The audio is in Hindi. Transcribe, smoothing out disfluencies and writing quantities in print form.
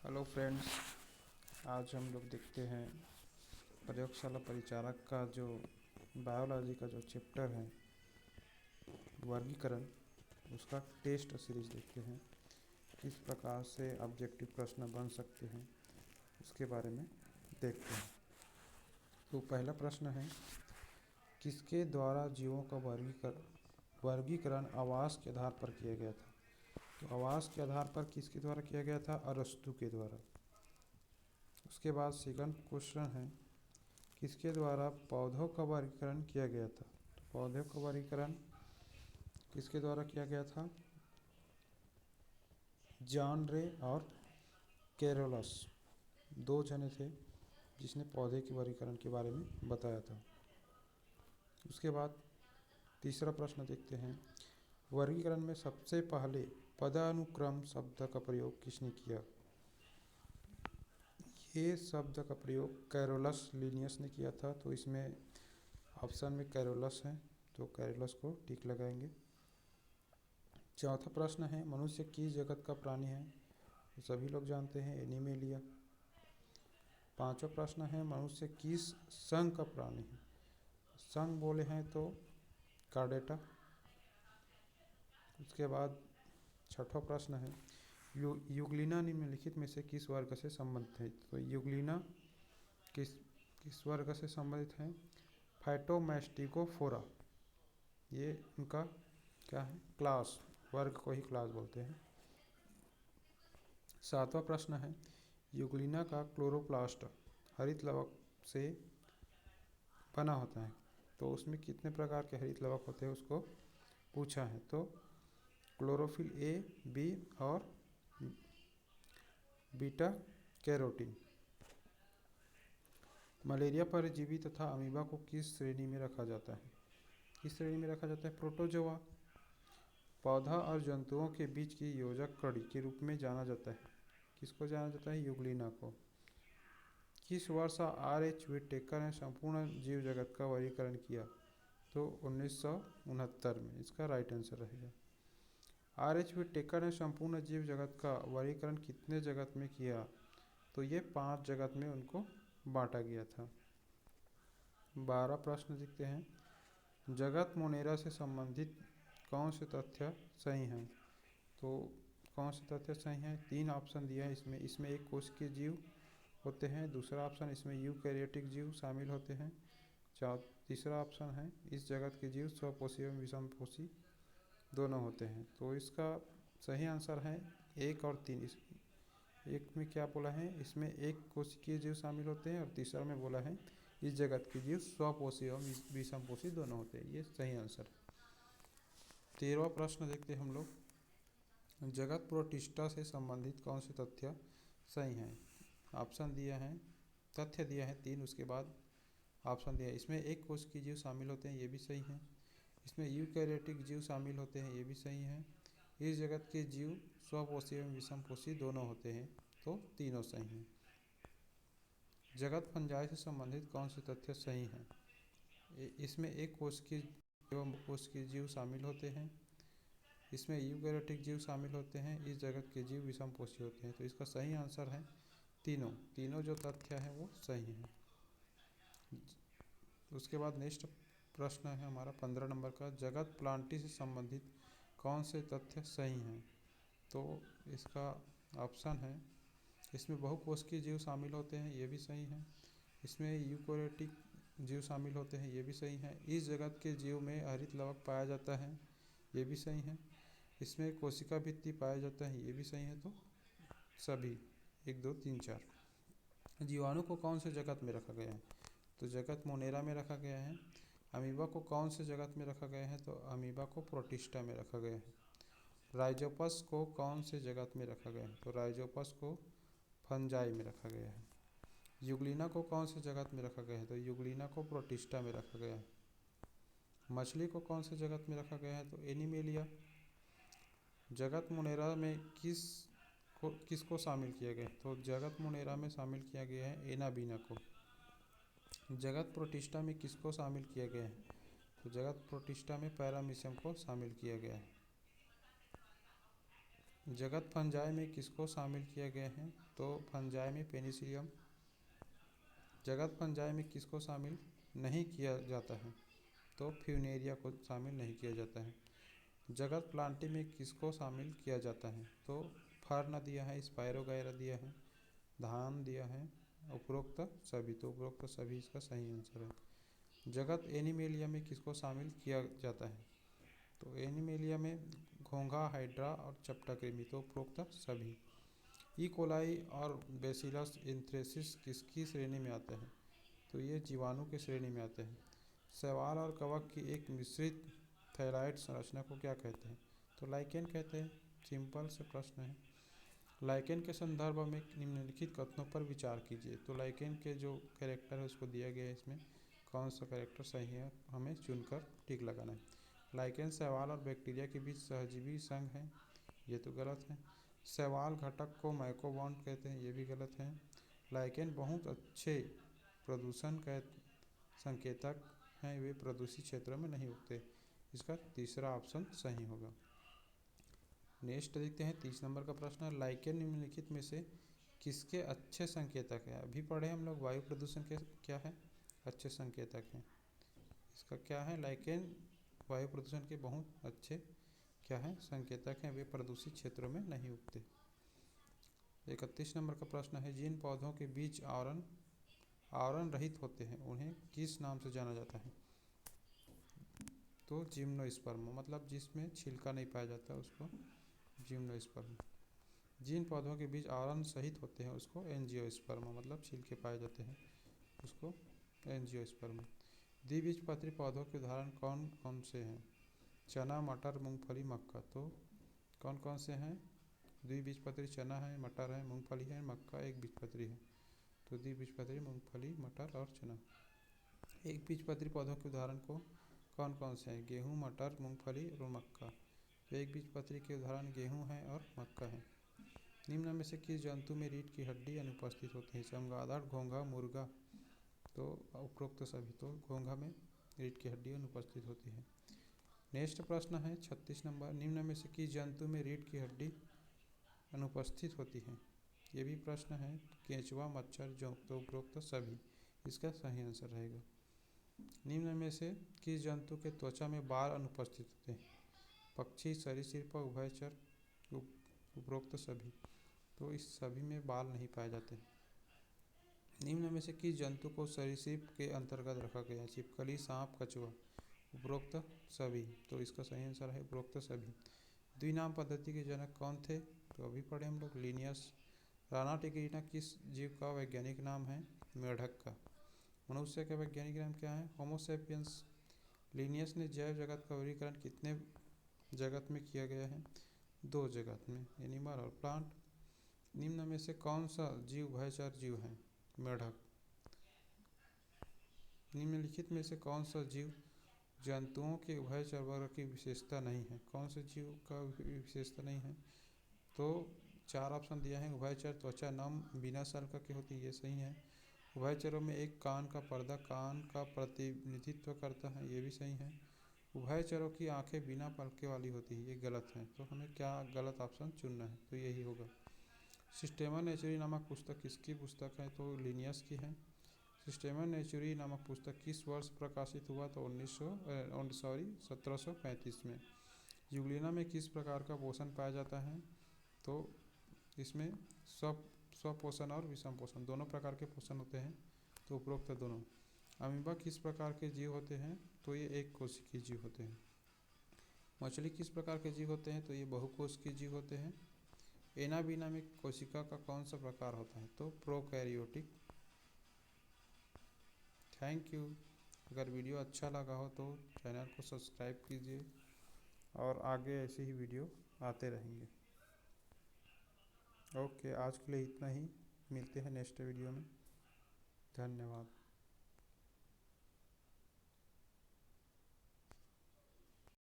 Hello friends. आज हम लोग देखते हैं प्रयोगशाला परिचारक का जो बायोलॉजी का जो चैप्टर है वर्गीकरण, उसका टेस्ट सीरीज देखते हैं। किस प्रकार से ऑब्जेक्टिव प्रश्न बन सकते हैं उसके बारे में देखते हैं। तो पहला प्रश्न है, किसके द्वारा जीवों का वर्गीकरण आवास के आधार पर किया गया था। तो आवास के आधार पर किसके द्वारा किया गया था? अरस्तु के द्वारा। उसके बाद सेकंड क्वेश्चन है, किसके द्वारा पौधों का वर्गीकरण किया गया था। तो पौधों का वर्गीकरण किसके द्वारा किया गया था? जॉन रे और कैरोलस, दो जने थे जिसने पौधे के वर्गीकरण के बारे में बताया था। उसके बाद तीसरा प्रश्न देखते हैं, वर्गीकरण में सबसे पहले पदानुक्रम शब्द का प्रयोग किसने किया। ये शब्द का प्रयोग कैरोलस लिनियस ने किया था। तो इसमें ऑप्शन में कैरोलस है, तो कैरोलस को टिक लगाएंगे। चौथा प्रश्न है, मनुष्य किस जगत का प्राणी है। तो सभी लोग जानते हैं, एनिमेलिया। पांचवा प्रश्न है, मनुष्य किस संघ का प्राणी है। संघ बोले हैं तो कार्डेटा। उसके बाद छठा प्रश्न है, यूग्लिना निम्नलिखित में से किस वर्ग से संबंधित है। तो यूग्लिना किस किस वर्ग से संबंधित है? फाइटोमैस्टिकोफोरा। ये उनका क्या है? क्लास, वर्ग को ही क्लास बोलते हैं। सातवां प्रश्न है, यूग्लिना का क्लोरोप्लास्ट हरित लवक से बना होता है, तो उसमें कितने प्रकार के हरित लवक होते हैं उसको पूछा है। तो क्लोरोफिल ए, बी और बीटा कैरोटीन। मलेरिया परजीवी तथा अमीबा को किस श्रेणी में रखा जाता है? किस श्रेणी में रखा जाता है? प्रोटोजोआ। पौधा और जंतुओं के बीच की योजक कड़ी के रूप में जाना जाता है। किसको जाना जाता है? यूग्लिना को। किस वर्ष R.H. व्हिटेकर ने संपूर्ण जीव जगत का वर्गीकरण किया? तो 1969 में इसका राइट आंसर रहेगा। R.H. व्हिटेकर ने संपूर्ण जीव जगत का वर्गीकरण कितने जगत में किया? तो ये 5 जगत में उनको बांटा गया था। 12 प्रश्न देखते हैं, जगत मोनेरा से संबंधित कौन से तथ्य सही हैं। तो कौन से तथ्य सही हैं? 3 ऑप्शन दिया है इसमें एक कोशिकीय जीव होते हैं। दूसरा ऑप्शन, इसमें यूकैरियोटिक जीव शामिल होते हैं। तीसरा ऑप्शन है, इस जगत के जीव स्वपोषी एवं विषमपोषी दोनों होते हैं। तो इसका सही आंसर है 1 और 3। एक में क्या बोला है? इसमें एक कोशिकीय जीव शामिल होते हैं और तीसरा में बोला है इस जगत के जीव स्वपोषी एवं विषमपोषी दोनों होते हैं। ये सही आंसर है। 13वां प्रश्न देखते हैं हम लोग, जगत प्रोटिस्टा से संबंधित कौन से तथ्य सही हैं। ऑप्शन दिया है, तथ्य दिया है 3, उसके बाद ऑप्शन दिया है। इसमें एक कोशिकीय जीव शामिल होते हैं, ये भी सही है। इसमें यूकैरियोटिक जीव शामिल होते हैं, ये भी सही है। इस जगत के जीव स्वपोषी एवं विषमपोषी दोनों होते हैं, तो तीनों सही हैं। जगत फंजाई से संबंधित कौन से तथ्य सही हैं। इसमें एक कोशिकीय एवं कोशिकीय जीव शामिल होते हैं। इसमें यूकैरियोटिक जीव शामिल होते हैं। इस जगत के जीव विषमपोषी होते हैं। तो इसका सही आंसर है तीनों जो तथ्य हैं वो सही हैं। उसके बाद नेक्स्ट प्रश्न है हमारा 15 नंबर का, जगत प्लांटी से संबंधित कौन से तथ्य सही हैं। तो इसका ऑप्शन है, इसमें बहुकोशिकीय जीव शामिल होते हैं, ये भी सही है। इसमें यूकैरियोटिक जीव शामिल होते हैं, ये भी सही है। इस जगत के जीव में हरित लवक पाया जाता है, ये भी सही है। इसमें कोशिका भित्ति पाया जाता है, ये भी सही है। तो सभी 1 2 3 4। जीवाणु को कौन से जगत में रखा गया है। तो जगत मोनेरा में रखा गया है। अमीबा को कौन से जगत में रखा गया है। तो अमीबा को प्रोटिस्टा में रखा गया है। राइजोपस को कौन से जगत में रखा गया है। तो राइजोपस को फंजाई में रखा गया है। यूग्लिना को कौन से जगत में रखा गया है। तो यूग्लिना को प्रोटिस्टा में रखा गया है। मछली को कौन से जगत में रखा गया है। तो एनिमेलिया। जगत मोनेरा में किसको शामिल किया गया है। तो जगत मोनेरा में शामिल किया गया है एनाबीना को। जगत प्रोटिस्टा में किसको शामिल किया गया है। तो जगत प्रोटिस्टा में पैरामीशियम को शामिल किया गया है। जगत फंजाई में किसको शामिल किया गया है? तो फंजाई में पेनिसिलियम। जगत फंजाई में किसको शामिल नहीं किया जाता है? तो फ्यूनेरिया को शामिल नहीं किया जाता है। जगत प्लांटी में किसको शामिल किया जाता है? तो फर्न दिया है, स्पायरोगायरा दिया है, धान दिया है, उपरोक्त सभी। तो उपरोक्त सभी इसका सही आंसर है। जगत एनिमेलिया में किसको शामिल किया जाता है? तो एनिमेलिया में घोंघा, हाइड्रा और चपटा कृमि। तो उपरोक्त सभी। ई कोलाई और बेसिलस एंथ्रेसिस किसकी श्रेणी में आते हैं? तो ये जीवाणु की श्रेणी में आते हैं। शैवाल और कवक की एक मिश्रित थैलाइड संरचना को क्या कहते हैं? तो लाइकेन कहते हैं। सिंपल से प्रश्न है। लाइकेन के संदर्भ में निम्नलिखित कथनों पर विचार कीजिए। तो लाइकेन के जो कैरेक्टर है उसको दिया गया है, इसमें कौन सा कैरेक्टर सही है हमें चुनकर टिक लगाना है। लाइकेन शैवाल और बैक्टीरिया के बीच सहजीवी संघ है, ये तो गलत है। शैवाल घटक को माइकोबॉन्ड कहते हैं, ये भी गलत है। लाइकेन बहुत अच्छे प्रदूषण का संकेतक हैं, वे प्रदूषित क्षेत्रों में नहीं उगते। इसका तीसरा ऑप्शन सही होगा। नेक्स्ट देखते हैं 30 नंबर का प्रश्न। लाइकेन निम्नलिखित में से किसके अच्छे संकेतक है? अभी पढ़े हम लोग वायु प्रदूषण के क्या है अच्छे संकेतक हैं। इसका क्या है? लाइकेन वायु प्रदूषण के बहुत अच्छे क्या है संकेतक हैं, वे प्रदूषित क्षेत्रों में नहीं उगते। 31 नंबर का प्रश्न है। जिन पौधों के बीज आवरण रहित होते हैं उन्हें किस नाम से जाना जाता है? तो जिम्नोस्पर्म, मतलब जिसमें छिलका नहीं पाया जाता उसको जिम्नोस्पर्म। जिन पौधों के बीज आवरण सहित होते हैं उसको एंजियोस्पर्म, मतलब छिलके पाए जाते हैं उसको एंजियोस्पर्म। द्विबीजपत्री पौधों के उदाहरण कौन कौन से हैं? चना, मटर, मूंगफली, मक्का। तो कौन कौन से हैं? द्विबीजपत्री चना है, मटर है, मूंगफली है, मक्का एक बीजपत्री है। तो द्विबीजपत्री मूंगफली, मटर और चना। एक बीजपत्री पौधों के उदाहरण को कौन कौन से हैं? गेहूँ, मटर, मूंगफली और मक्का। तो एक बीजपत्री के उदाहरण गेहूँ है और मक्का है। निम्न में से किस जंतु में रीढ़ की हड्डी अनुपस्थित होती है? चमगादड़, घोंघा, मुर्गा। तो उपरोक्त सभी। तो घोंघा में रीढ़ की हड्डी अनुपस्थित होती है। नेक्स्ट प्रश्न है 36 नंबर। निम्न में से किस जंतु में रीढ़ की हड्डी अनुपस्थित होती है? ये भी प्रश्न है। केंचुआ, मच्छर, जोंक। तो उपरोक्त सभी इसका सही आंसर रहेगा। निम्न में से किस जंतु के त्वचा में बाल अनुपस्थित होते हैं? पक्षी, सरीसृप, उभयचर। उपरोक्त सभी। तो इस सभी में बाल नहीं पाए जाते। निम्न में से किस जंतु को सरीसृप के अंतर्गत रखा गया? छिपकली, सांप, कछुआ। उपरोक्त सभी। तो इसका सही आंसर है उपरोक्त सभी। द्विनाम पद्धति के जनक कौन थे? तो अभी पढ़े हम लोग लिनियस। राणा टिग्रिना किस जीव का वैज्ञानिक नाम है? मेढक का। मनुष्य का वैज्ञानिक नाम क्या है? होमो सेपियंस। लिनियस ने जैव जगत का वर्गीकरण कितने जगत में किया गया है? 2 जगत में, एनिमल और प्लांट। निम्न में से कौन सा जीव उभयचर जीव है? मेढक। निम्नलिखित में से कौन सा जीव जंतुओं के उभयचर वर्ग की विशेषता नहीं है? कौन से जीव का विशेषता नहीं है? तो 4 ऑप्शन दिया है। उभयचर त्वचा नम बिना शल्क के होती है, ये सही है। उभयचरों में एक कान का पर्दा कान का प्रतिनिधित्व करता है, ये भी सही है। उभयचरों की आंखें बिना पलके वाली होती है, ये गलत है। तो हमें क्या गलत ऑप्शन चुनना है? तो यही होगा। सिस्टेमा नेचुरी नामक पुस्तक किसकी पुस्तक है? तो लिनियस की है। सिस्टेमा नेचुरी नामक पुस्तक किस वर्ष प्रकाशित हुआ? तो 1735 में। यूग्लिना में किस प्रकार का पोषण पाया जाता है? तो इसमें स्वपोषण और विषम पोषण दोनों प्रकार के पोषण होते हैं। तो उपरोक्त दोनों। अमीबा किस प्रकार के जीव होते हैं? तो ये एक कोशिकीय जीव होते हैं। मछली किस प्रकार के जीव होते हैं? तो ये बहुकोशिकीय जीव होते हैं। एनाबीना में कोशिका का कौन सा प्रकार होता है? तो प्रोकैरियोटिक। Thank you. अगर वीडियो अच्छा लगा हो तो चैनल को सब्सक्राइब कीजिए और आगे ऐसे ही वीडियो आते रहेंगे। ओके, आज के लिए इतना ही। मिलते हैं नेक्स्ट वीडियो में। धन्यवाद।